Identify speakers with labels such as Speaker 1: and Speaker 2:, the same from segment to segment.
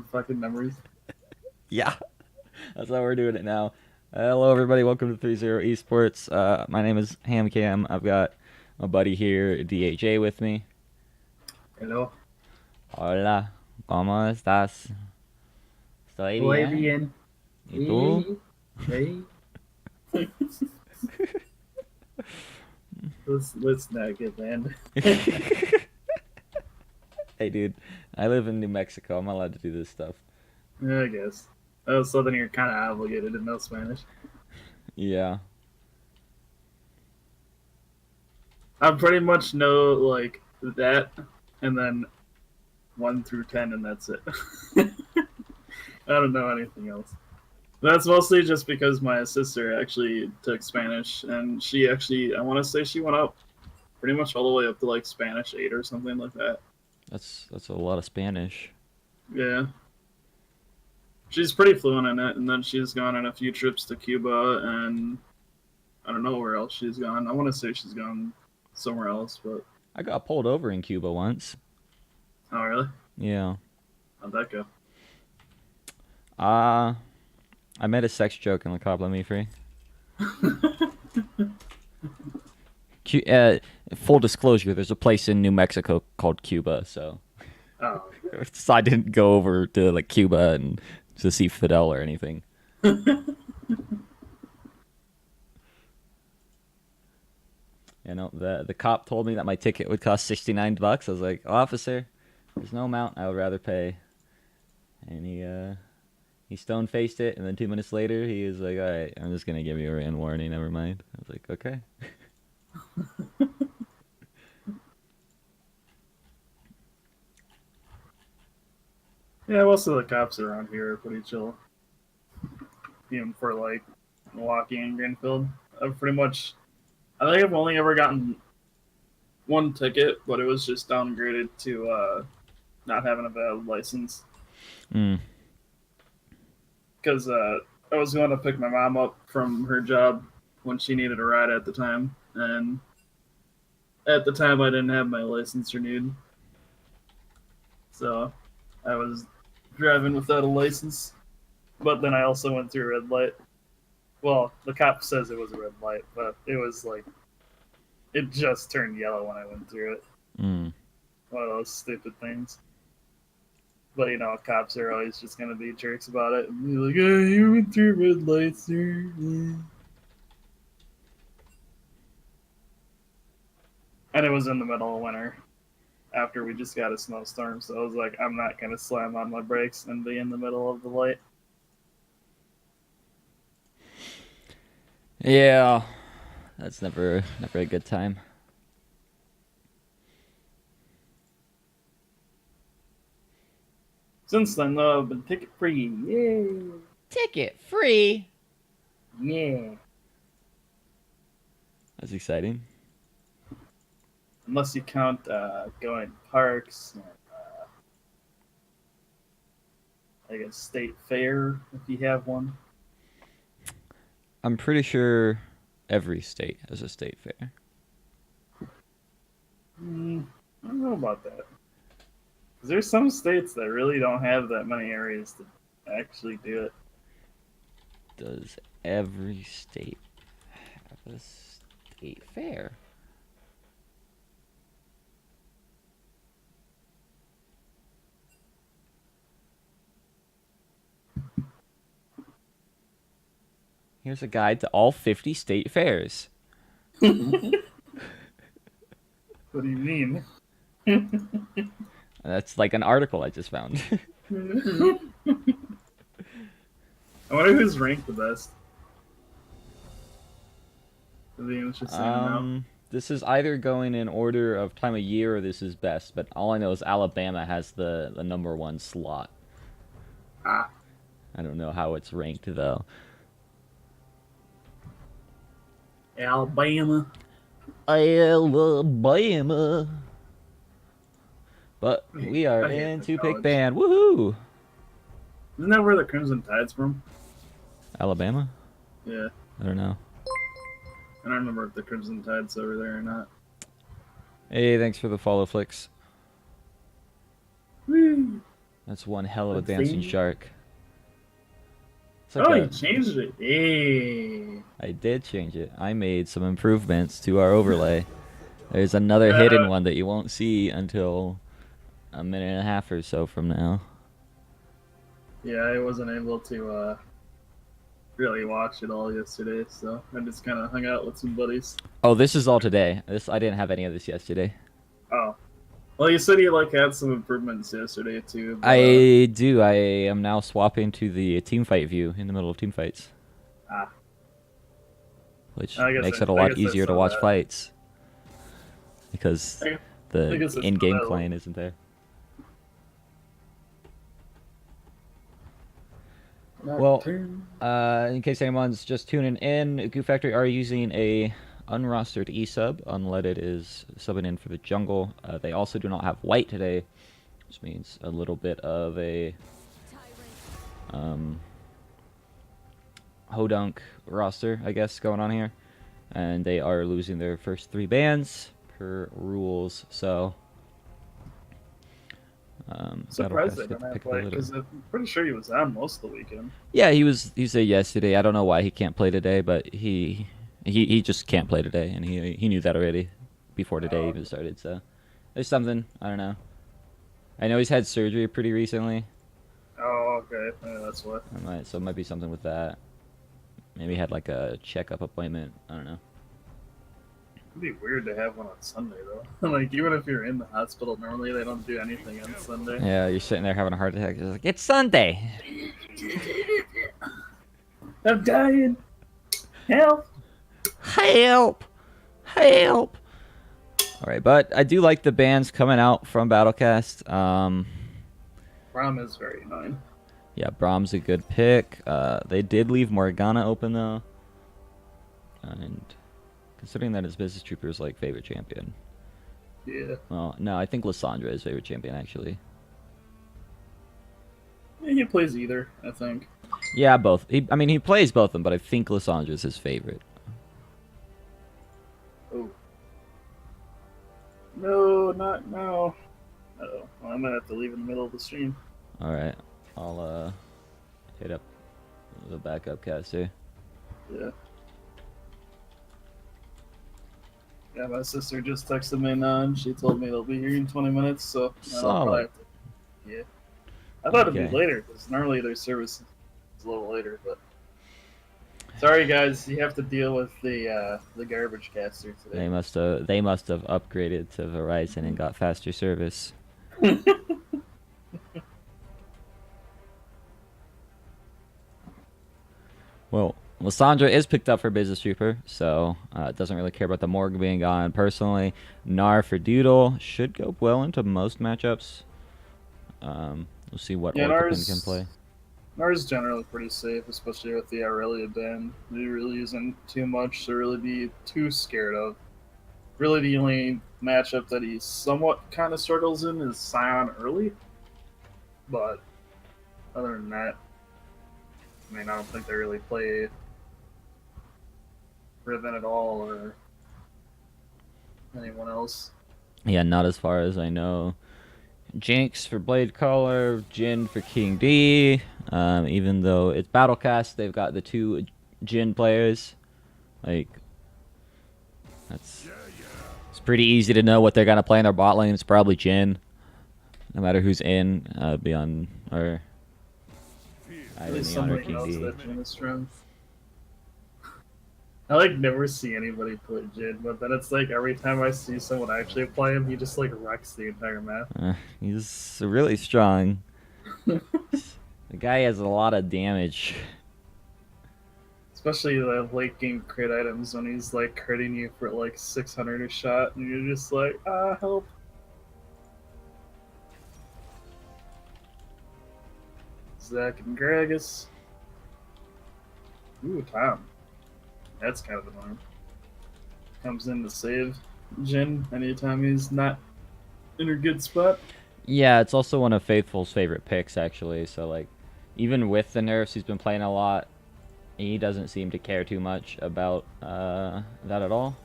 Speaker 1: fucking memories.
Speaker 2: Yeah, that's how we're doing it now. Hello, everybody. Welcome to 30 eSports. My name is HamCam. I've got my buddy here, DHA, with me.
Speaker 1: Hello.
Speaker 2: Hola, ¿cómo estás? Estoy
Speaker 1: Muy
Speaker 2: bien.
Speaker 1: bien.
Speaker 2: ¿Y tú?
Speaker 1: Hey, hey. Let's not get banned.
Speaker 2: Hey, dude. I live in New Mexico. I'm allowed to do this stuff.
Speaker 1: I guess. Oh, so then you're kind of obligated to know Spanish.
Speaker 2: Yeah.
Speaker 1: I pretty much know like that, and then 1 through 10, and that's it. I don't know anything else. That's mostly just because my sister actually took Spanish, and she actually, I want to say she went up pretty much all the way up to like Spanish 8 or something like that.
Speaker 2: That's a lot of Spanish.
Speaker 1: Yeah. She's pretty fluent in it, and then she's gone on a few trips to Cuba, and I don't know where else she's gone. I want to say she's gone somewhere else, but
Speaker 2: I got pulled over in Cuba once.
Speaker 1: oh really?
Speaker 2: Yeah.
Speaker 1: How'd that go?
Speaker 2: Uh, I made a sex joke and the cop let me free. Uh, Full disclosure, there's a place in New Mexico called Cuba, so
Speaker 1: Oh,
Speaker 2: so I didn't go over to like Cuba and to see Fidel or anything.
Speaker 1: okay.
Speaker 2: You know, the cop told me that my ticket would cost $69. I was like, officer, there's no amount I would rather pay. And he stone faced it, and then 2 minutes later he was like, all right, I'm just gonna give you a written warning. Never mind. I was like, okay.
Speaker 1: Yeah, most of the cops around here are pretty chill, even for like Milwaukee and Greenfield. I've pretty much, I think I've only ever gotten one ticket, but it was just downgraded to not having a valid license
Speaker 2: Mm.
Speaker 1: because I was going to pick my mom up from her job when she needed a ride at the time, and at the time I didn't have my license renewed, so I was driving without a license. But then I also went through a red light. Well, the cop says it was a red light, but it was like it just turned yellow when I went through it.
Speaker 2: Mm.
Speaker 1: One of those stupid things. But you know, cops are always just gonna be jerks about it and be like, "Oh, you went through red lights, sir." And it was in the middle of winter after we just got a snowstorm, so I was like, I'm not gonna slam on my brakes and be in the middle of the light.
Speaker 2: Yeah, that's never a good time.
Speaker 1: Since then, though, I've been ticket free. Yay!
Speaker 2: Ticket free.
Speaker 1: Yeah.
Speaker 2: That's exciting.
Speaker 1: Unless you count going to parks, and, like a state fair if you have one.
Speaker 2: I'm pretty sure every state has a state fair.
Speaker 1: I don't know about that. 'Cause there's some states that really don't have that many areas to actually do it.
Speaker 2: Does every state have a state fair? Here's a guide to all 50 state fairs.
Speaker 1: What do you mean?
Speaker 2: That's like an article I just found.
Speaker 1: I wonder who's ranked the best. It'd be interesting to know.
Speaker 2: This is either going in order of time of year or this is best, but all I know is Alabama has the number one slot.
Speaker 1: Ah,
Speaker 2: I don't know how it's ranked though.
Speaker 1: Alabama.
Speaker 2: Alabama. But we are
Speaker 1: I hate
Speaker 2: in
Speaker 1: that
Speaker 2: two pick
Speaker 1: college.
Speaker 2: band. Woohoo!
Speaker 1: Isn't that where the Crimson Tide's from?
Speaker 2: Alabama?
Speaker 1: Yeah.
Speaker 2: I don't know.
Speaker 1: I don't remember if the Crimson Tide's over there or not.
Speaker 2: Hey, thanks for the follow, Flicks.
Speaker 1: Woo.
Speaker 2: That's one hell of a
Speaker 1: Let's
Speaker 2: dancing
Speaker 1: see.
Speaker 2: shark. It's like
Speaker 1: Oh,
Speaker 2: a,
Speaker 1: you changed it. Hey.
Speaker 2: I did change it. I made some improvements to our overlay. There's another hidden one that you won't see until a minute and a half or so from now.
Speaker 1: Yeah, I wasn't able to really watch it all yesterday, so I just kind of hung out with some buddies.
Speaker 2: Oh, this is all today. I didn't have any of this yesterday.
Speaker 1: Oh, well, you said you like had some improvements yesterday too, but
Speaker 2: I do. I am now swapping to the team fight view in the middle of team fights,
Speaker 1: ah,
Speaker 2: which
Speaker 1: I guess
Speaker 2: makes it a
Speaker 1: I
Speaker 2: lot
Speaker 1: guess I
Speaker 2: easier to
Speaker 1: saw
Speaker 2: watch
Speaker 1: that.
Speaker 2: fights because
Speaker 1: I
Speaker 2: the
Speaker 1: guess I saw
Speaker 2: in-game
Speaker 1: that one.
Speaker 2: client isn't there. Well, in case anyone's just tuning in, Goo Factory are using a unrostered e-sub. Unleaded is subbing in for the jungle. They also do not have white today, which means a little bit of a Hodunk roster, I guess, going on here. And they are losing their first 3 bans per rules, so
Speaker 1: Surprised they
Speaker 2: Battlecast get
Speaker 1: don't
Speaker 2: to
Speaker 1: have
Speaker 2: pick the
Speaker 1: Blake
Speaker 2: litter.
Speaker 1: because I'm pretty sure he was on most of the weekend.
Speaker 2: Yeah, he was there yesterday. I don't know why he can't play today, but he just can't play today, and he knew that already before today even started. So there's something, I don't know. I know he's had surgery pretty recently.
Speaker 1: Oh, okay, yeah, that's what.
Speaker 2: So it might be something with that. Maybe he had like a checkup appointment. I don't know.
Speaker 1: It'd be weird to have one on Sunday though. Like even if you're in the hospital, normally they don't do anything on Sunday.
Speaker 2: Yeah, you're sitting there having a heart attack. It's like, it's Sunday.
Speaker 1: I'm dying. Help!
Speaker 2: Help! Help! All right, but I do like the bans coming out from Battlecast.
Speaker 1: Braum is very annoying.
Speaker 2: Yeah, Brahm's a good pick. They did leave Morgana open though, and considering that his Business Trooper is like favorite champion.
Speaker 1: Yeah.
Speaker 2: Well, no, I think Lysandra is favorite champion actually.
Speaker 1: Yeah, he plays either, I think.
Speaker 2: Yeah, both. I mean, he plays both of them, but I think Lysandra is his favorite.
Speaker 1: Oh. No, not now. Oh, well, I'm gonna have to leave in the middle of the stream.
Speaker 2: All right, I'll hit up the backup caster.
Speaker 1: Yeah. Yeah, my sister just texted me now, and she told me they'll be here in 20 minutes, so I'll probably
Speaker 2: Solid.
Speaker 1: have to. Yeah. I thought it'd
Speaker 2: Okay.
Speaker 1: be later, because normally their service is a little later, but. Sorry, guys, you have to deal with the garbage caster today.
Speaker 2: They must have upgraded to Verizon and got faster service. Well, Lysandra is picked up for Business Trooper, so doesn't really care about the Morg being gone. Personally, Gnar for Doodle should go well into most matchups. We'll see what Orcapin can play.
Speaker 1: Ours is generally pretty safe, especially with the Aurelia ban. There really isn't too much to really be too scared of. Really, the only matchup that he somewhat kind of struggles in is Scion early. But other than that, I mean, I don't think they really play Riven at all or anyone else.
Speaker 2: Yeah, not as far as I know. Jinx for Blade Caller, Jin for King D. Even though it's Battlecast, they've got the 2 Jin players. Like, it's pretty easy to know what they're gonna play in their bot lane. It's probably Jin, no matter who's in. Beyond or
Speaker 1: At least
Speaker 2: Neon or
Speaker 1: somebody
Speaker 2: King
Speaker 1: knows
Speaker 2: D.
Speaker 1: that Jin is strong. I like never see anybody play Jin, but then it's like every time I see someone actually play him, he just like wrecks the entire map.
Speaker 2: He's really strong. The guy has a lot of damage.
Speaker 1: Especially the late game crit items when he's like critting you for like 600 a shot, and you're just like, help. Zach and Gragas. Ooh, Tom. That's kind of annoying. Comes in to save Jin anytime he's not in a good spot.
Speaker 2: Yeah, it's also one of Faithful's favorite picks, actually. So, like, even with the nerfs, he's been playing a lot. He doesn't seem to care too much about that at all.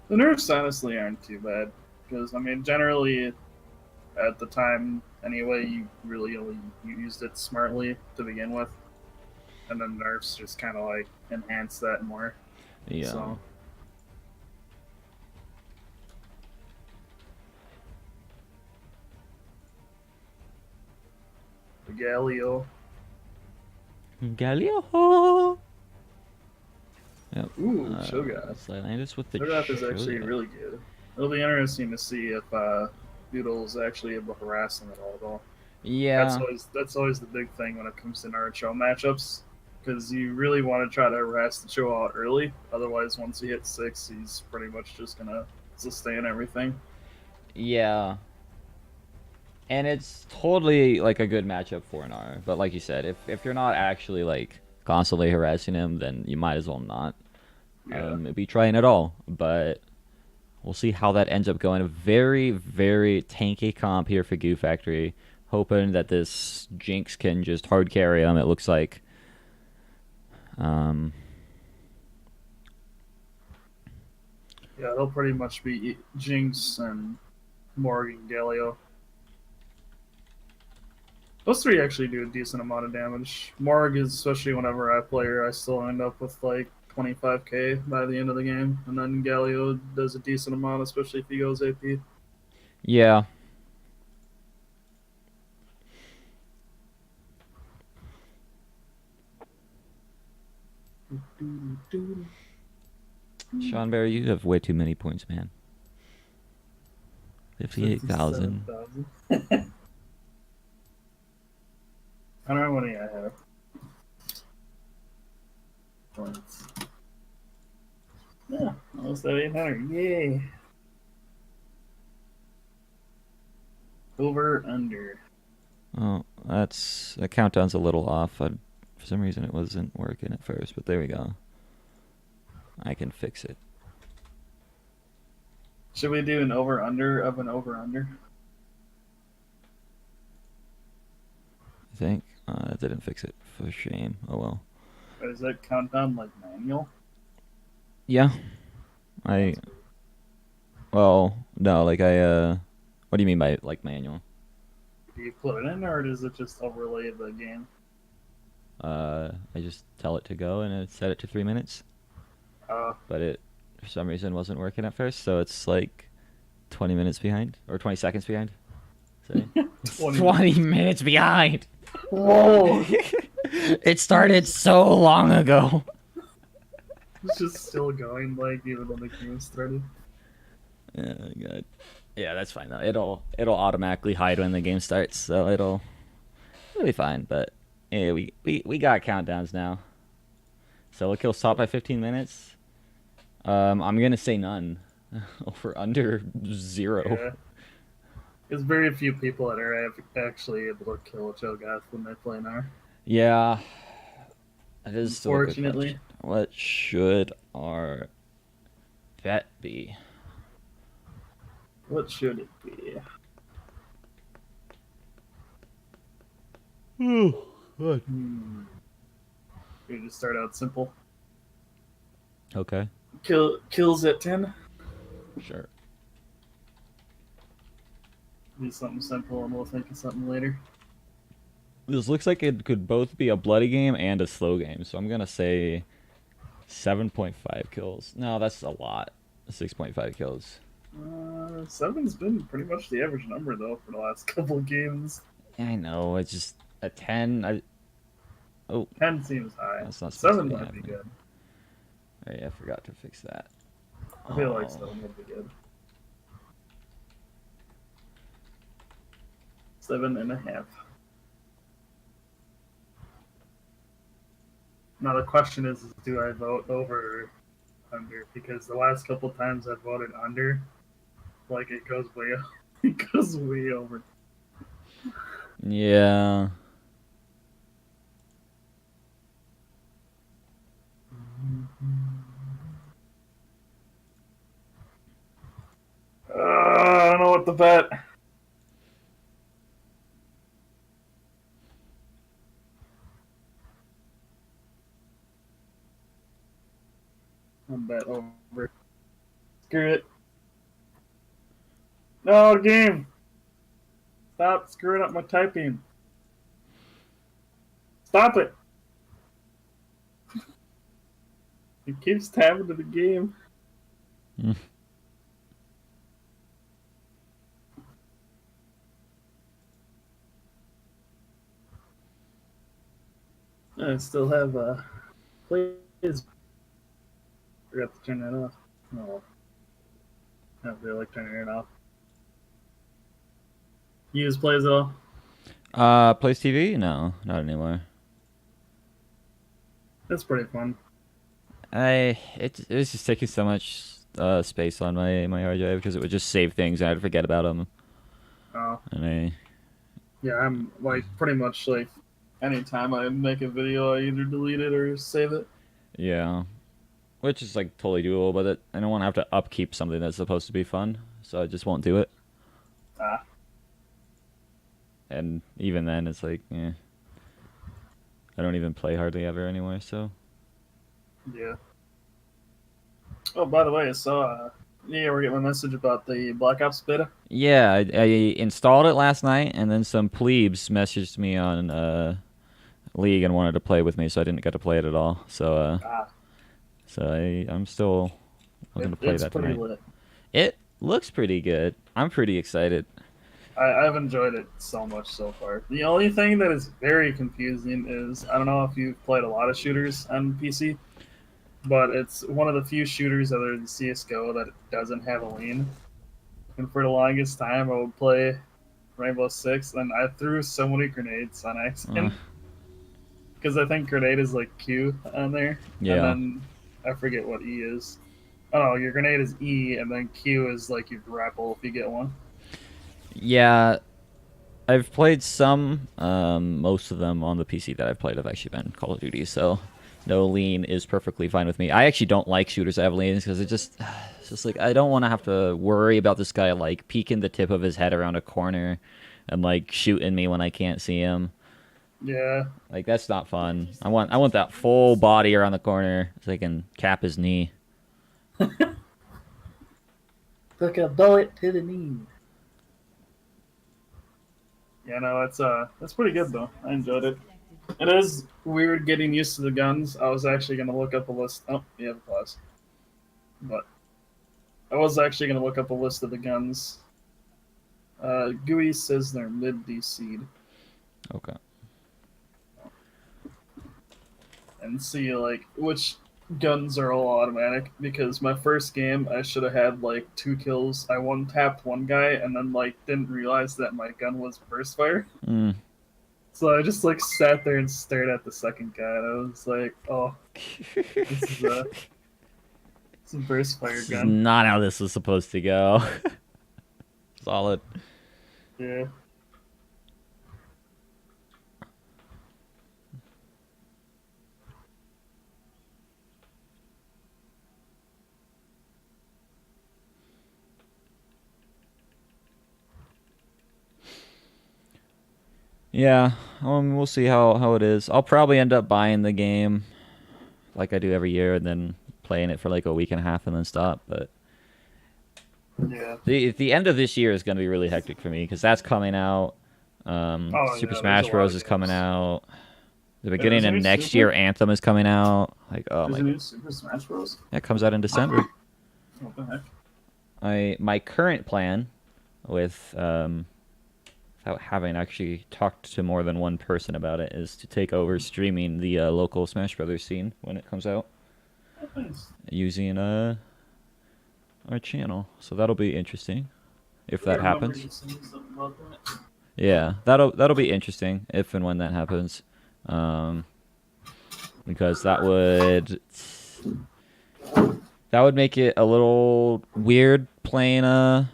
Speaker 1: The nerfs honestly aren't too bad. Because, I mean, generally, at the time anyway. You really only used it smartly to begin with, and then nerfs just kind of like enhance that more.
Speaker 2: Yeah.
Speaker 1: So. Galio.
Speaker 2: Galio. Yep.
Speaker 1: Ooh, Shogoth.
Speaker 2: Slylandis with the
Speaker 1: Shogoth is actually
Speaker 2: Shogoth.
Speaker 1: really good. It'll be interesting to see if Noodle's actually able to harass him at all. Though.
Speaker 2: Yeah.
Speaker 1: That's always the big thing when it comes to Naruto matchups, because you really want to try to harass the Cho out early. Otherwise, once he hits 6, he's pretty much just gonna sustain everything.
Speaker 2: Yeah. And it's totally like a good matchup for an R. But like you said, if you're not actually like constantly harassing him, then you might as well not be trying at all. But we'll see how that ends up going. A very, very tanky comp here for Goo Factory. Hoping that this Jinx can just hard carry him. It looks like.
Speaker 1: Yeah, they'll pretty much be Jinx and Morgan Galio. Those three actually do a decent amount of damage. Morg is, especially whenever I play her, I still end up with like 25k by the end of the game. And then Galio does a decent amount, especially if he goes AP.
Speaker 2: Yeah. Sean Barry, you have way too many points, man. 58,000.
Speaker 1: I don't know how many I have. Points. Yeah, almost at 800. Yay. Over, under.
Speaker 2: Oh, the countdown's a little off. For some reason it wasn't working at first, but there we go. I can fix it.
Speaker 1: Should we do an over under of an over under?
Speaker 2: I think that didn't fix it. For shame. Oh well.
Speaker 1: Is that countdown like manual?
Speaker 2: Yeah. Well, no, like what do you mean by like manual?
Speaker 1: Do you put it in, or does it just overlay the game?
Speaker 2: I just tell it to go and it set it to 3 minutes. But it, for some reason, wasn't working at first, so it's like 20 minutes behind, or 20 seconds behind. Say. 20 minutes behind!
Speaker 1: Whoa!
Speaker 2: It started so long ago.
Speaker 1: It's just still going, like, even when the game started.
Speaker 2: Yeah, God. Yeah, that's fine though. It'll automatically hide when the game starts, so it'll be fine. But yeah, we got countdowns now. Solo kill stop by 15 minutes. I'm gonna say none. Over under 0.
Speaker 1: Yeah. There's very few people that are actually able to kill Cho'Gath when they play now.
Speaker 2: Yeah, that is still a good
Speaker 1: Unfortunately.
Speaker 2: question. What should our bet be?
Speaker 1: What should it be?
Speaker 2: What?
Speaker 1: We just start out simple.
Speaker 2: Okay.
Speaker 1: Kills at 10.
Speaker 2: Sure.
Speaker 1: Do something simple, and we'll think of something later.
Speaker 2: This looks like it could both be a bloody game and a slow game, so I'm gonna say 7.5 kills. No, that's a lot. 6.5 kills.
Speaker 1: 7's been pretty much the average number though for the last couple of games.
Speaker 2: I know. It's just a 10.
Speaker 1: 10 seems high.
Speaker 2: That's not
Speaker 1: 7 might be good.
Speaker 2: Oh, yeah, I forgot to fix that.
Speaker 1: I feel like 7 would be good. 7.5. Now the question is do I vote over or under? Because the last couple times I voted under, like it goes way over.
Speaker 2: Yeah.
Speaker 1: I don't know what to bet. I'll bet over. Screw it. No, game. Stop screwing up my typing. Stop it. It keeps tabbing to the game. I still have plays. Forgot to turn that off. No. I don't feel like turning it off. You use plays at all?
Speaker 2: Plays TV? No, not anymore.
Speaker 1: That's pretty fun.
Speaker 2: It's just taking so much space on my hard drive because it would just save things and I'd forget about them.
Speaker 1: Oh.
Speaker 2: And
Speaker 1: Yeah, I'm like pretty much like anytime I make a video, I either delete it or save it.
Speaker 2: yeah, which is like totally doable, but I don't want to have to upkeep something that's supposed to be fun, so I just won't do it.
Speaker 1: Ah.
Speaker 2: And even then, it's like, I don't even play hardly ever anymore, so.
Speaker 1: Yeah. Oh, by the way, I saw you ever get my message about the Black Ops beta?
Speaker 2: Yeah, I installed it last night, and then some plebes messaged me on League and wanted to play with me, so I didn't get to play it at all. So, I'm still looking to play that tonight.
Speaker 1: Lit.
Speaker 2: It looks pretty good. I'm pretty excited.
Speaker 1: I've enjoyed it so much so far. The only thing that is very confusing is, I don't know if you've played a lot of shooters on PC, but it's one of the few shooters other than CSGO that doesn't have a lean. And for the longest time, I would play Rainbow Six, and I threw so many grenades on accident. Because I think grenade is like Q on there.
Speaker 2: Yeah.
Speaker 1: And then I forget what E is. Oh, your grenade is E, and then Q is like your grapple if you get one.
Speaker 2: Yeah, I've played some. Most of them on the PC that I've played have actually been Call of Duty, so no lean is perfectly fine with me. I actually don't like shooters that have leans because it's just like I don't want to have to worry about this guy like peeking the tip of his head around a corner and like shooting me when I can't see him.
Speaker 1: Yeah.
Speaker 2: Like that's not fun. I want that full body around the corner so I can cap his knee.
Speaker 1: Took a bullet to the knee. Yeah, no, that's pretty good though. I enjoyed it. It is weird getting used to the guns. I was actually gonna look up a list. Oh, you have a pause. But I was actually gonna look up a list of the guns. GUI says they're mid DC'd.
Speaker 2: Okay.
Speaker 1: And see like which guns are all automatic, because my first game I should have had like 2 kills. I one tapped one guy and then like didn't realize that my gun was burst fire. So I just like sat there and stared at the second guy and I was like, oh, this is a burst fire
Speaker 2: This
Speaker 1: gun.
Speaker 2: is not how this was supposed to go. Solid.
Speaker 1: Yeah.
Speaker 2: Yeah, we'll see how it is. I'll probably end up buying the game like I do every year and then playing it for like a week and a half and then stop. But
Speaker 1: yeah,
Speaker 2: the end of this year is going to be really hectic for me because that's coming out. Super Smash Bros. Is coming out. The beginning of next year, Anthem is coming out. Like, oh my!
Speaker 1: New Super Smash Bros.
Speaker 2: Yeah, it comes out in December.
Speaker 1: What the heck?
Speaker 2: My current plan with without having actually talked to more than one person about it, is to take over streaming the local Smash Brothers scene when it comes out, using our channel. So that'll be interesting if that happens. Yeah, that'll be interesting if and when that happens, because that would make it a little weird playing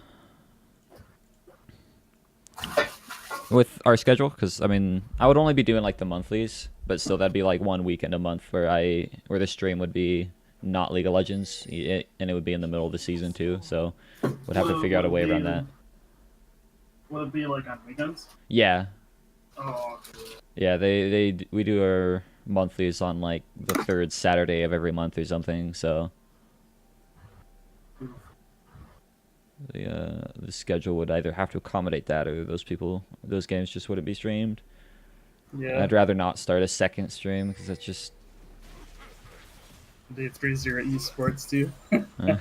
Speaker 2: with our schedule, because I mean I would only be doing like the monthlies, but still that'd be like 1 weekend a month where the stream would be not League of Legends, and it would be in the middle of the season too, so would have to figure out a way around that.
Speaker 1: Would it be like on weekends?
Speaker 2: Yeah.
Speaker 1: Oh.
Speaker 2: Yeah, we do our monthlies on like the 3rd Saturday of every month or something, so the schedule would either have to accommodate that, or those games just wouldn't be streamed.
Speaker 1: Yeah.
Speaker 2: I'd rather not start a second stream because that's just.
Speaker 1: The 3-0 eSports too.
Speaker 2: Uh,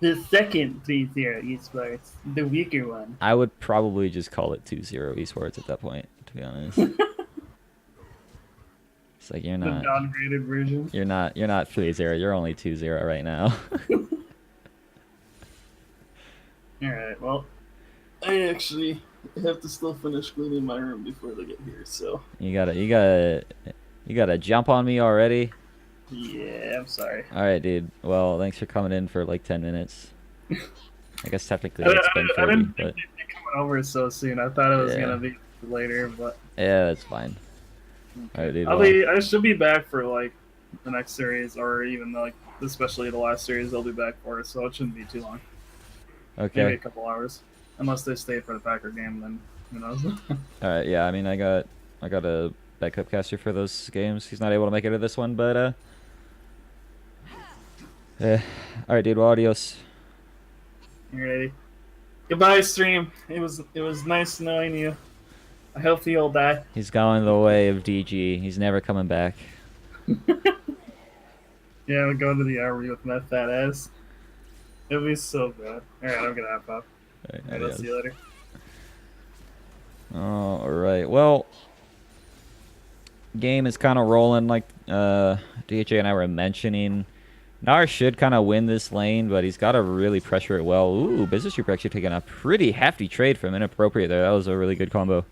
Speaker 1: The second 3-0 eSports, the weaker one.
Speaker 2: I would probably just call it 2-0 esports at that point, to be honest. It's like you're not
Speaker 1: the downgraded version.
Speaker 2: You're not 3-0. You're only 2-0 right now.
Speaker 1: All right. Well, I actually have to still finish cleaning my room before they get here. So
Speaker 2: you gotta jump on me already.
Speaker 1: yeah, I'm sorry.
Speaker 2: All right, dude. Well, thanks for coming in for like 10 minutes. I guess technically
Speaker 1: I
Speaker 2: it's been 30,
Speaker 1: didn't
Speaker 2: but
Speaker 1: think they'd be coming over so soon. I thought it was gonna be later, but
Speaker 2: yeah, that's fine. All right, dude.
Speaker 1: I should be back for like the next series, or even like especially the last series. I'll be back for it, so it shouldn't be too long.
Speaker 2: Okay.
Speaker 1: Maybe a couple hours, unless they stay for the Packer game. Then who knows?
Speaker 2: All right. Yeah. I mean, I got a backup caster for those games. He's not able to make it to this one, but yeah. All right, dude. Well, adios.
Speaker 1: Alrighty. Goodbye, stream. It was nice knowing you. I hope you'll die.
Speaker 2: He's going the way of DG. He's never coming back.
Speaker 1: Yeah, I'm going to the armory with my fat ass. It'll be so bad. Alright, I'm gonna hop off. Alright, I'll see you later.
Speaker 2: All right. Well, game is kind of rolling like DHA and I were mentioning. Nar should kind of win this lane, but he's got to really pressure it well. Ooh, Business Group actually taking a pretty hefty trade from Inappropriate there. That was a really good combo.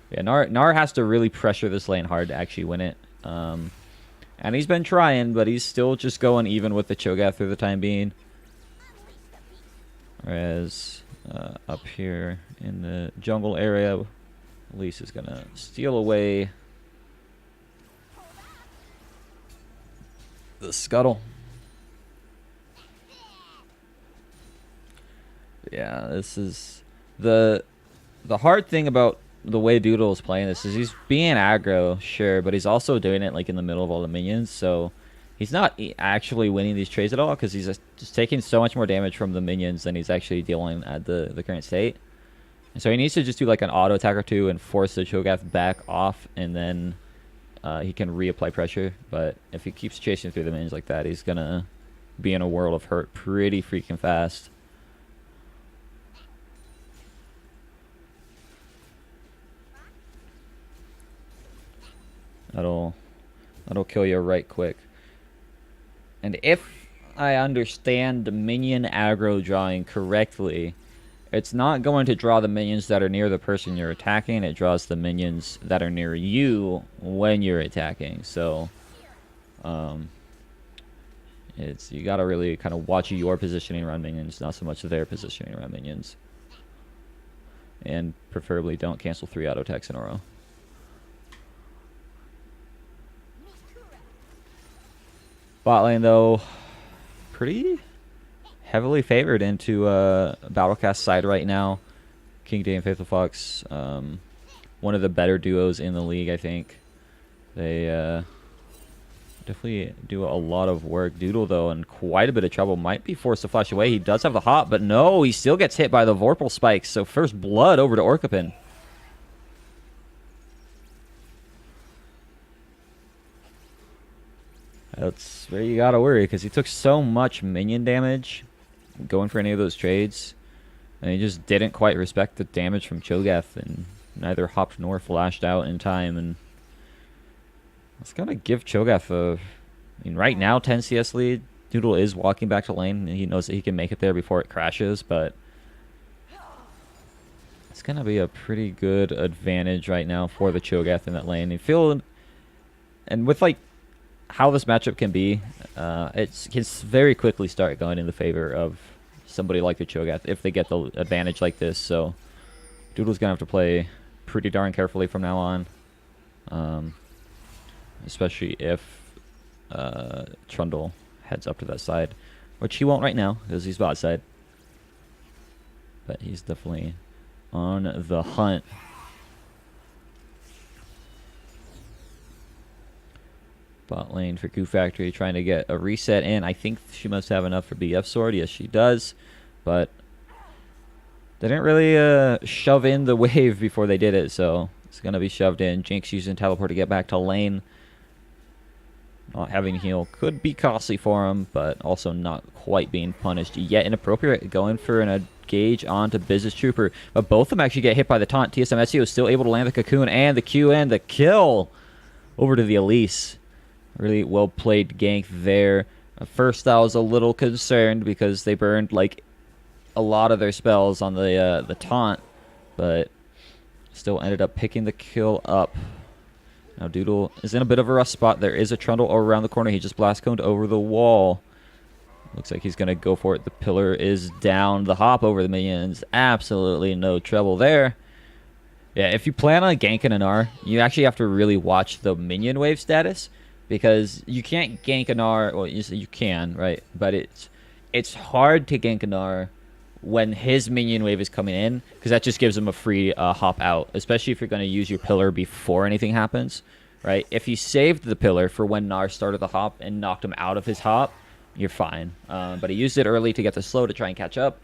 Speaker 2: Yeah, Nar has to really pressure this lane hard to actually win it. And he's been trying, but he's still just going even with the Cho'Gath for the time being. Whereas up here in the jungle area, Elise is going to steal away the scuttle. Yeah, this is the hard thing about the way Doodle is playing this is he's being aggro, sure, but he's also doing it like in the middle of all the minions, so he's not actually winning these trades at all because he's just taking so much more damage from the minions than he's actually dealing at the current state. And so he needs to just do like an auto attack or two and force the Cho'Gath back off, and then he can reapply pressure. But if he keeps chasing through the minions like that, he's gonna be in a world of hurt pretty freaking fast. That'll kill you right quick. And if I understand the minion aggro drawing correctly, it's not going to draw the minions that are near the person you're attacking. It draws the minions that are near you when you're attacking. So, you got to really kind of watch your positioning around minions, not so much their positioning around minions. And preferably don't cancel 3 auto attacks in a row. Bot lane, though, pretty heavily favored into Battlecast side right now. King Day and Faithful Fox, one of the better duos in the league, I think. They definitely do a lot of work. Doodle, though, in quite a bit of trouble. Might be forced to flash away. He does have the hop, but no, he still gets hit by the Vorpal spikes. So first blood over to Orcapin. That's where you gotta worry, because he took so much minion damage going for any of those trades, and he just didn't quite respect the damage from Cho'Gath, and neither hopped nor flashed out in time. And it's gonna give Cho'Gath I mean, right now 10 CS lead. Doodle is walking back to lane, and he knows that he can make it there before it crashes, but it's gonna be a pretty good advantage right now for the Cho'Gath in that lane. You feel, and with like how this matchup can be, it can very quickly start going in the favor of somebody like the Cho'Gath if they get the advantage like this. So Doodle's gonna have to play pretty darn carefully from now on, especially if Trundle heads up to that side, which he won't right now because he's bot side, but he's definitely on the hunt. Bot lane for Goo Factory trying to get a reset in. I think she must have enough for BF Sword. Yes, she does. But they didn't really shove in the wave before they did it, so it's going to be shoved in. Jinx using teleport to get back to lane. Not having heal could be costly for him, but also not quite being punished yet. Inappropriate, going for an engage onto Business Trooper. But both of them actually get hit by the taunt. TSM Ezio is still able to land the cocoon and the Q and the kill over to the Elise. Really well played gank there. At first, I was a little concerned because they burned like a lot of their spells on the taunt, but still ended up picking the kill up. Now Doodle is in a bit of a rough spot. There is a Trundle around the corner. He just blast coned over the wall. Looks like he's going to go for it. The pillar is down. The hop over the minions. Absolutely no trouble there. Yeah, if you plan on ganking an R, you actually have to really watch the minion wave status. Because you can't gank an R, well, you can, right? But it's hard to gank an R when his minion wave is coming in, because that just gives him a free hop out, especially if you're going to use your pillar before anything happens, right? If you saved the pillar for when Nar started the hop and knocked him out of his hop, you're fine. But he used it early to get the slow to try and catch up,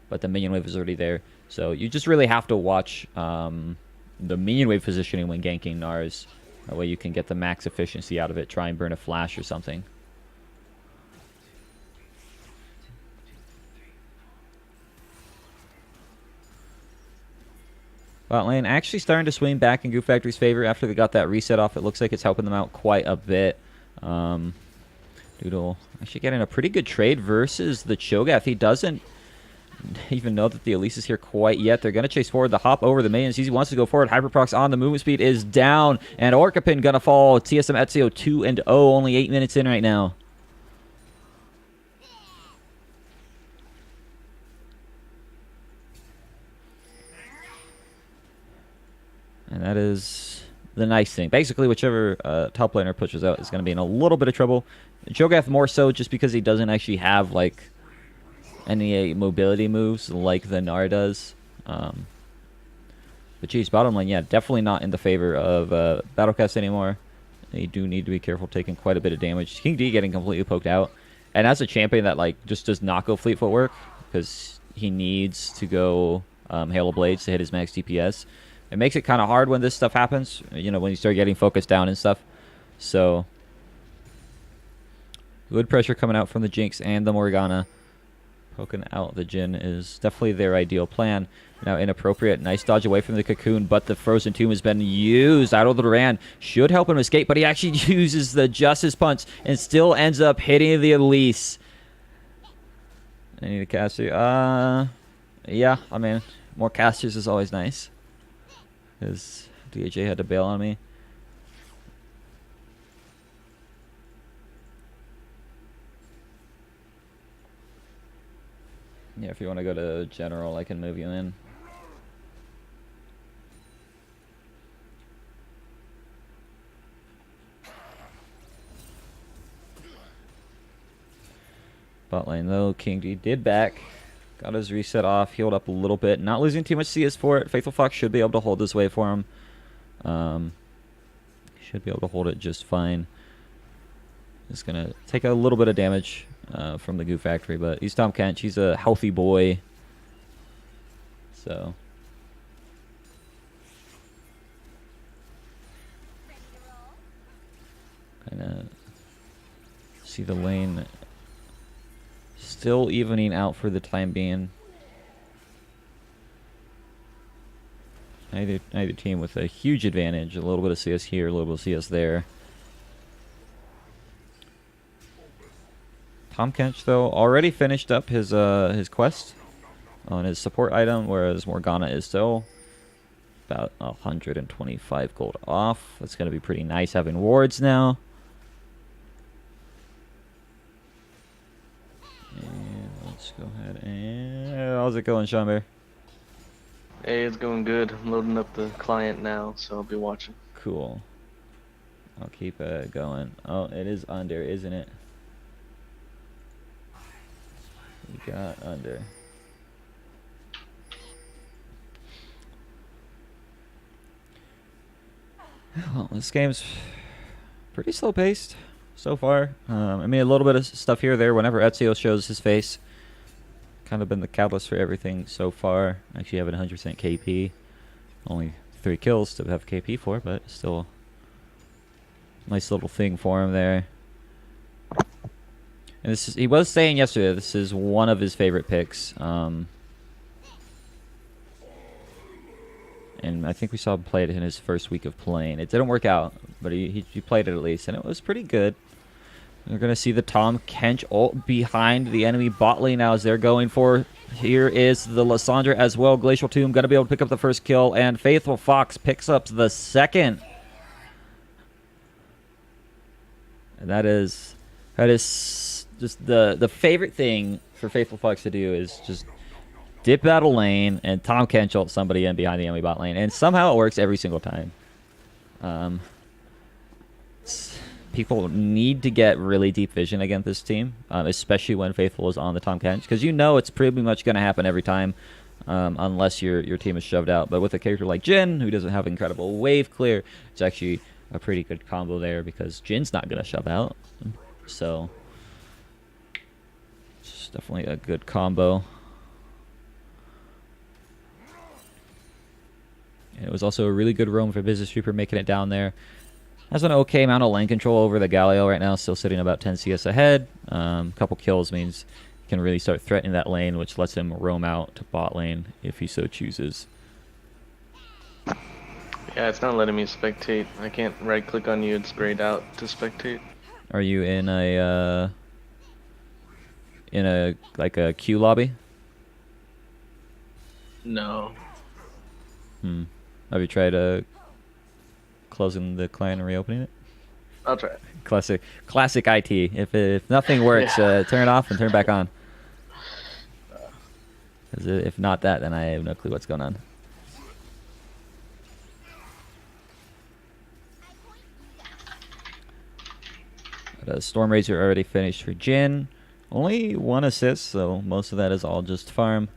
Speaker 2: but the minion wave is already there. So you just really have to watch the minion wave positioning when ganking Nars. That way you can get the max efficiency out of it. Try and burn a flash or something. Bot lane actually starting to swing back in Goo Factory's favor after they got that reset off. It looks like it's helping them out quite a bit. Doodle actually getting a pretty good trade versus the Cho'Gath. He doesn't even know that the Elise is here quite yet. They're going to chase forward the hop over the minions. He wants to go forward. Hyperprox on the movement speed is down. And Orcapin going to fall. TSM Ezio 2-0. Only 8 minutes in right now. And that is the nice thing. Basically, whichever top laner pushes out is going to be in a little bit of trouble. Cho'Gath more so just because he doesn't actually have, like, any mobility moves like the Gnar does. But geez, bottom lane, yeah, definitely not in the favor of Battlecast anymore. They do need to be careful taking quite a bit of damage. King D getting completely poked out. And as a champion that like just does not go Fleet Footwork, because he needs to go Halo Blades to hit his max DPS, it makes it kind of hard when this stuff happens, you know, when you start getting focused down and stuff. So, good pressure coming out from the Jinx and the Morgana. Poking out the Jhin is definitely their ideal plan. Now inappropriate. Nice dodge away from the cocoon, but the Frozen Tomb has been used. Idle Duran should help him escape, but he actually uses the Justice Punch and still ends up hitting the Elise. I need a caster. Yeah, I mean, more casters is always nice. Because DHA had to bail on me. Yeah, if you want to go to general, I can move you in. Bot lane though, King D did back. Got his reset off, healed up a little bit. Not losing too much CS for it. Faithful Fox should be able to hold this wave for him. Should be able to hold it just fine. Just going to take a little bit of damage from the Goo Factory, but he's Tom Kent. He's a healthy boy. So. Kind of see the lane still evening out for the time being. Neither team with a huge advantage. A little bit of CS here, a little bit of CS there. Tom Kench, though, already finished up his quest on his support item, whereas Morgana is still about 125 gold off. That's going to be pretty nice having wards now. And let's go ahead and... How's it going, Sean Bear?
Speaker 3: Hey, it's going good. I'm loading up the client now, so I'll be watching.
Speaker 2: Cool. I'll keep going. Oh, it is under, isn't it? We got under. Well, this game's pretty slow paced so far. I mean, a little bit of stuff here or there whenever Ezio shows his face. Kind of been the catalyst for everything so far. Actually having 100% KP. Only 3 kills to have KP for, but still nice little thing for him there. And this is, he was saying yesterday, this is one of his favorite picks. And I think we saw him play it in his first week of playing. It didn't work out, but he played it at least, and it was pretty good. We're going to see the Tahm Kench ult behind the enemy bot lane now as they're going for. Here is the Lysandra as well. Glacial Tomb going to be able to pick up the first kill, and Faithful Fox picks up the second. And that is just the favorite thing for Faithful Fox to do is just dip out a lane and Tahm Kench ult somebody in behind the enemy bot lane. And somehow it works every single time. People need to get really deep vision against this team, especially when Faithful is on the Tahm Kench, because you know it's pretty much going to happen every time, unless your team is shoved out. But with a character like Jhin, who doesn't have incredible wave clear, it's actually a pretty good combo there because Jin's not going to shove out. So it's definitely a good combo. And it was also a really good roam for Business Trooper making it down there. Has an okay amount of lane control over the Galio right now, still sitting about 10 CS ahead. Couple kills means he can really start threatening that lane, which lets him roam out to bot lane if he so chooses.
Speaker 3: Yeah, it's not letting me spectate. I can't right click on you and sprayed out to spectate.
Speaker 2: Are you in a like a queue lobby?
Speaker 3: No.
Speaker 2: Have you tried closing the client and reopening it?
Speaker 3: I'll try it.
Speaker 2: Classic IT. If nothing works, turn it off and turn it back on. 'Cause if not that, then I have no clue what's going on. But, Storm Razor already finished for Jhin. Only 1 assist, so most of that is all just farm.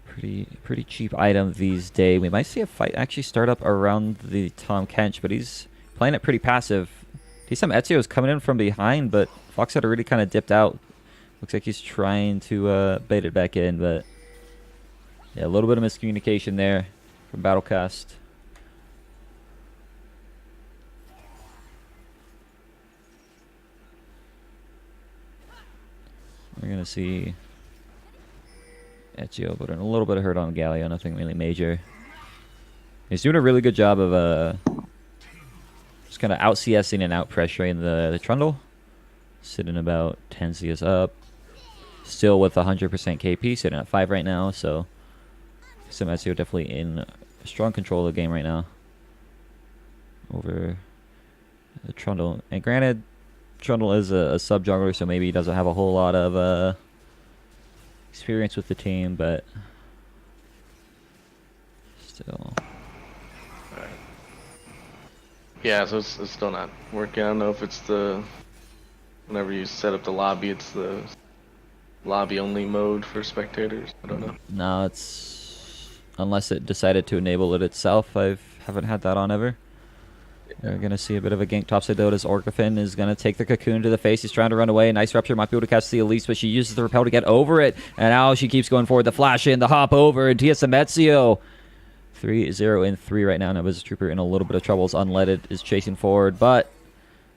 Speaker 2: Pretty cheap item these days. We might see a fight actually start up around the Tahm Kench, but he's playing it pretty passive. T-Sam Ezio is coming in from behind, but Fox had already kind of dipped out. Looks like he's trying to bait it back in, but yeah, a little bit of miscommunication there from Battlecast. We're gonna see Ezio putting a little bit of hurt on Galio, nothing really major. He's doing a really good job of just kind of out CSing and out pressuring the Trundle. Sitting about 10 CS up. Still with 100% KP, sitting at 5 right now, so Ezio definitely in strong control of the game right now. Over the Trundle. And granted, Trundle is a sub jungler, so maybe he doesn't have a whole lot of experience with the team, but still.
Speaker 3: Alright. Yeah, so it's still not working. I don't know if it's whenever you set up the lobby, it's the lobby only mode for spectators. I don't know.
Speaker 2: No, it's unless it decided to enable it itself. I haven't had that on ever. We're going to see a bit of a gank topside though as Orcafin is going to take the cocoon to the face. He's trying to run away. Nice Rupture. Might be able to catch the Elise, but she uses the repel to get over it. And now she keeps going forward. The flash in, the hop over, and T.S. Ezio. 3-0 in 3 right now. Now Business Trooper in a little bit of trouble as Unleaded is chasing forward. But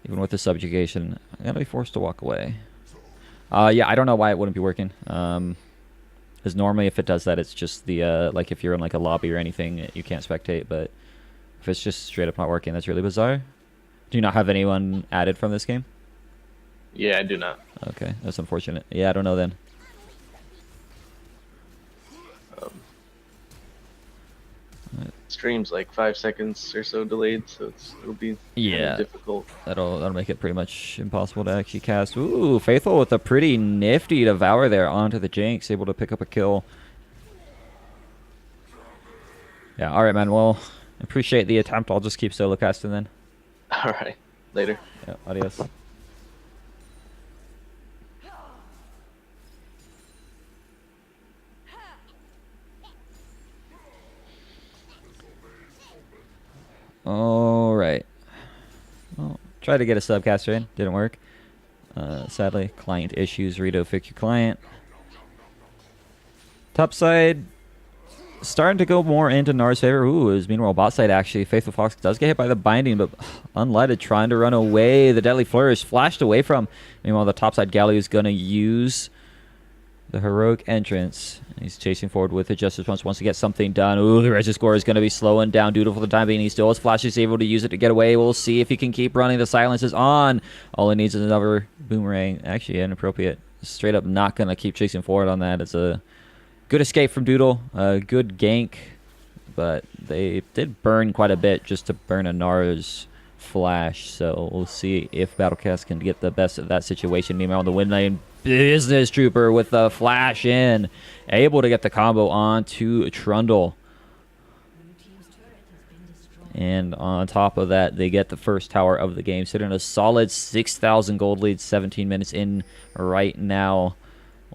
Speaker 2: even with the subjugation, I'm going to be forced to walk away. Yeah, I don't know why it wouldn't be working. Because normally if it does that, it's just the, like if you're in like a lobby or anything, you can't spectate, but if it's just straight up not working, that's really bizarre. Do you not have anyone added from this game?
Speaker 3: Yeah, I do not.
Speaker 2: Okay, that's unfortunate. Yeah, I don't know then.
Speaker 3: Stream's like 5 seconds or so delayed, so it'll be kinda difficult.
Speaker 2: That'll make it pretty much impossible to actually cast. Ooh, Faithful with a pretty nifty Devour there onto the Jinx, able to pick up a kill. Yeah, alright man, well, appreciate the attempt. I'll just keep solo casting then.
Speaker 3: Alright, later.
Speaker 2: Yeah, adios. All right. Well, Tried to get a subcaster in, didn't work. Sadly, client issues. Rito, fix your client. Top side, starting to go more into Nar's favor. Ooh, is meanwhile bot side actually. Faithful Fox does get hit by the binding, but Unleaded trying to run away. The Deadly Flourish flashed away from. Meanwhile, the top side Galio is going to use the heroic entrance. He's chasing forward with it just as wants to get something done. Ooh, the Regis score is going to be slowing down Doodle for the time being. He still has Flash. He's able to use it to get away. We'll see if he can keep running. The silence is on. All he needs is another boomerang. Actually, inappropriate. Straight up not going to keep chasing forward on that. It's a good escape from Doodle. Good gank. But they did burn quite a bit just to burn a Nars Flash. So we'll see if Battlecast can get the best of that situation. Meanwhile, on the win lane, Business Trooper with the flash in, able to get the combo onto Trundle. And on top of that, they get the first tower of the game, sitting a solid 6,000 gold lead, 17 minutes in right now.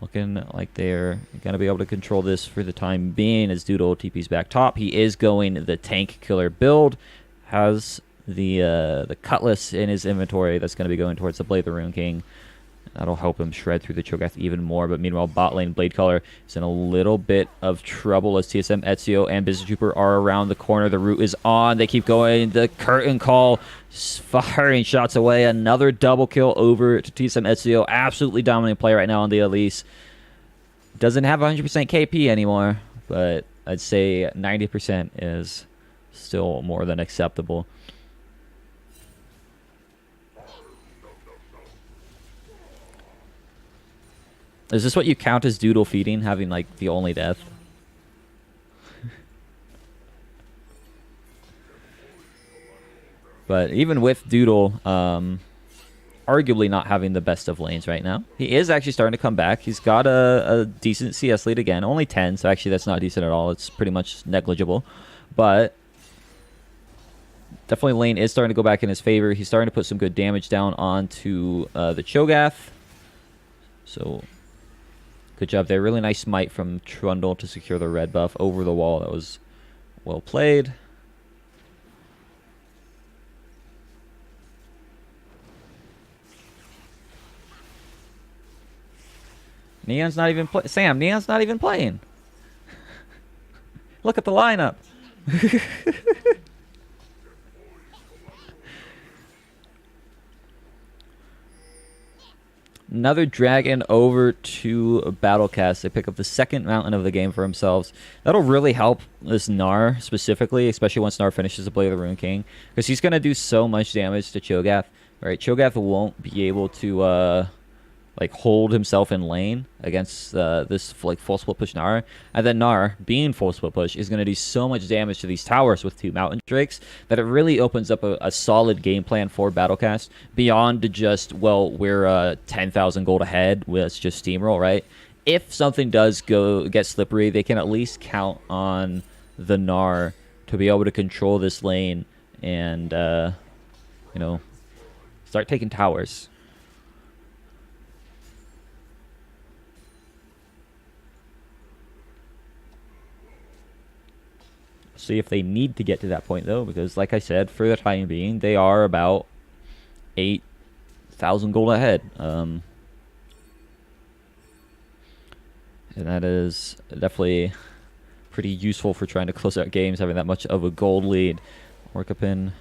Speaker 2: Looking like they're going to be able to control this for the time being as Doodle TP's back top. He is going the tank killer build, has the Cutlass in his inventory that's going to be going towards the Blade of the Rune King. That'll help him shred through the Cho'Gath even more. But meanwhile, bot lane Blade Color is in a little bit of trouble as TSM, Ezio, and Business Trooper are around the corner. The route is on. They keep going. The curtain call, firing shots away. Another double kill over to TSM Ezio. Absolutely dominant play right now on the Elise. Doesn't have 100% KP anymore, but I'd say 90% is still more than acceptable. Is this what you count as Doodle feeding, having like the only death? But even with Doodle, arguably not having the best of lanes right now, he is actually starting to come back. He's got a decent CS lead again, only 10, so actually that's not decent at all. It's pretty much negligible. But definitely lane is starting to go back in his favor. He's starting to put some good damage down onto the Cho'Gath. So good job there. Really nice smite from Trundle to secure the red buff over the wall. That was well played. Neon's not even playing. Sam, Neon's not even playing. Look at the lineup. Another dragon over to Battlecast. They pick up the second mountain of the game for themselves. That'll really help this Gnar specifically, especially once Gnar finishes the Blade of the Rune King, because he's going to do so much damage to Cho'Gath. Right? Cho'Gath won't be able to like hold himself in lane against this like full split push Gnar, and then Gnar being full split push is going to do so much damage to these towers with 2 mountain drakes that it really opens up a solid game plan for Battlecast beyond just, well, we're 10,000 gold ahead, let's just steamroll, right? If something does get slippery, they can at least count on the Gnar to be able to control this lane and you know, start taking towers. See if they need to get to that point, though, because like I said, for the time being, they are about 8,000 gold ahead. And that is definitely pretty useful for trying to close out games, having that much of a gold lead. Orcapin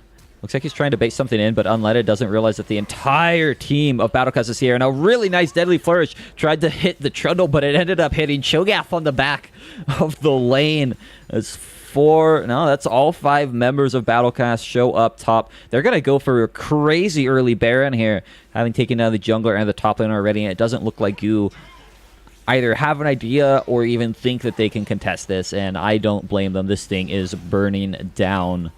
Speaker 2: looks like he's trying to bait something in, but Unleaded doesn't realize that the entire team of Battlecast is here. And a really nice Deadly Flourish tried to hit the Trundle, but it ended up hitting Cho'Gath on the back of the lane. That's all 5 members of Battlecast show up top. They're going to go for a crazy early Baron here, having taken down the jungler and the top lane already, and it doesn't look like Goo either have an idea or even think that they can contest this, and I don't blame them. This thing is burning down.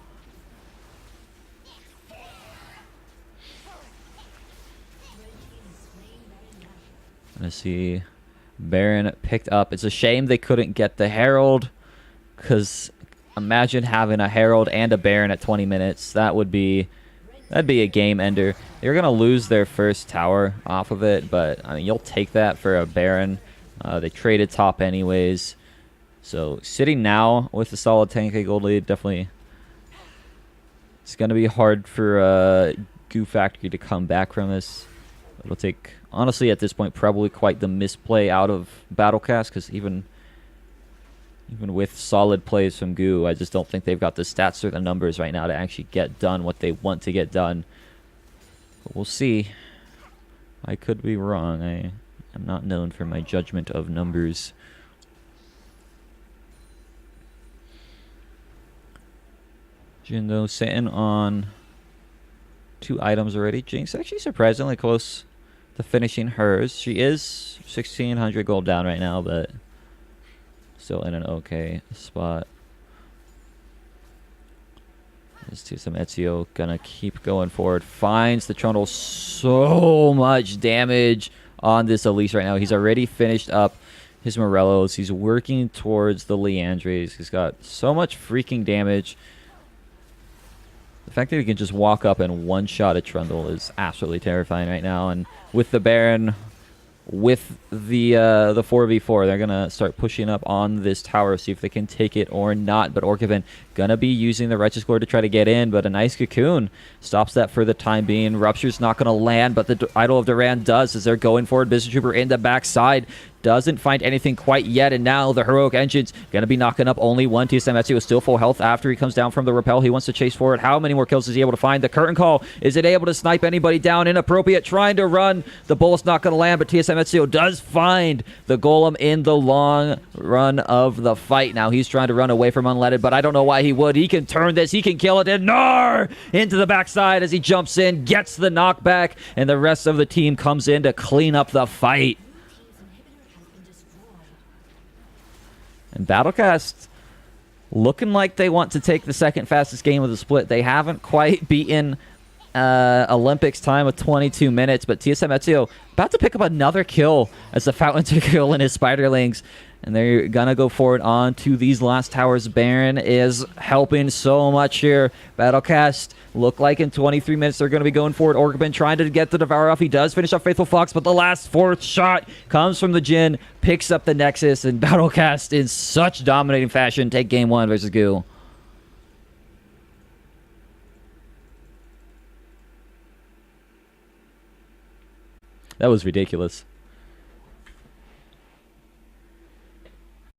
Speaker 2: Let's see. Baron picked up. It's a shame they couldn't get the Herald, because imagine having a Herald and a Baron at 20 minutes. That'd be a game ender. They're going to lose their first tower off of it, but I mean, you'll take that for a Baron. They traded top anyways. So sitting now with a solid 10k gold lead, definitely it's going to be hard for Goo Factory to come back from this. It'll take, honestly, at this point, probably quite the misplay out of Battlecast, because even with solid plays from Goo, I just don't think they've got the stats or the numbers right now to actually get done what they want to get done. But we'll see. I could be wrong. I am not known for my judgment of numbers. Jindo sitting on 2 items already. Jinx actually surprisingly close to finishing hers. She is 1,600 gold down right now, but still in an okay spot. This TSM Ezio gonna keep going forward. Finds the Trundle. So much damage on this Elise right now. He's already finished up his Morellos. He's working towards the Leandres. He's got so much freaking damage. The fact that he can just walk up and one-shot a Trundle is absolutely terrifying right now. And with the Baron, with the 4v4, they're going to start pushing up on this tower, see if they can take it or not. But Orcaven going to be using the Righteous Glory to try to get in, but a nice Cocoon stops that for the time being. Rupture's not going to land, but the Idol of Duran does as they're going forward. Business Trooper in the backside. Doesn't find anything quite yet, and now the Heroic Engine's going to be knocking up only one. TSM Ezio is still full health after he comes down from the rappel. He wants to chase forward. How many more kills is he able to find? The Curtain Call. Is it able to snipe anybody down? Inappropriate. Trying to run. The bullet's not going to land, but TSM Ezio does find the Golem in the long run of the fight. Now he's trying to run away from Unleaded, but I don't know why he would. He can turn this. He can kill it. And Gnar into the backside as he jumps in, gets the knockback, and the rest of the team comes in to clean up the fight. And Battlecast looking like they want to take the second fastest game of the split. They haven't quite beaten Olympics time of 22 minutes, but TSM Ezio about to pick up another kill as the Fountain to kill in his Spiderlings. And they're going to go forward on to these last towers. Baron is helping so much here. Battlecast look like in 23 minutes they're going to be going forward. Orcaben trying to get the Devour off. He does finish off Faithful Fox, but the last 4th shot comes from the Jhin, picks up the Nexus, and Battlecast in such dominating fashion take game 1 versus Goo. That was ridiculous.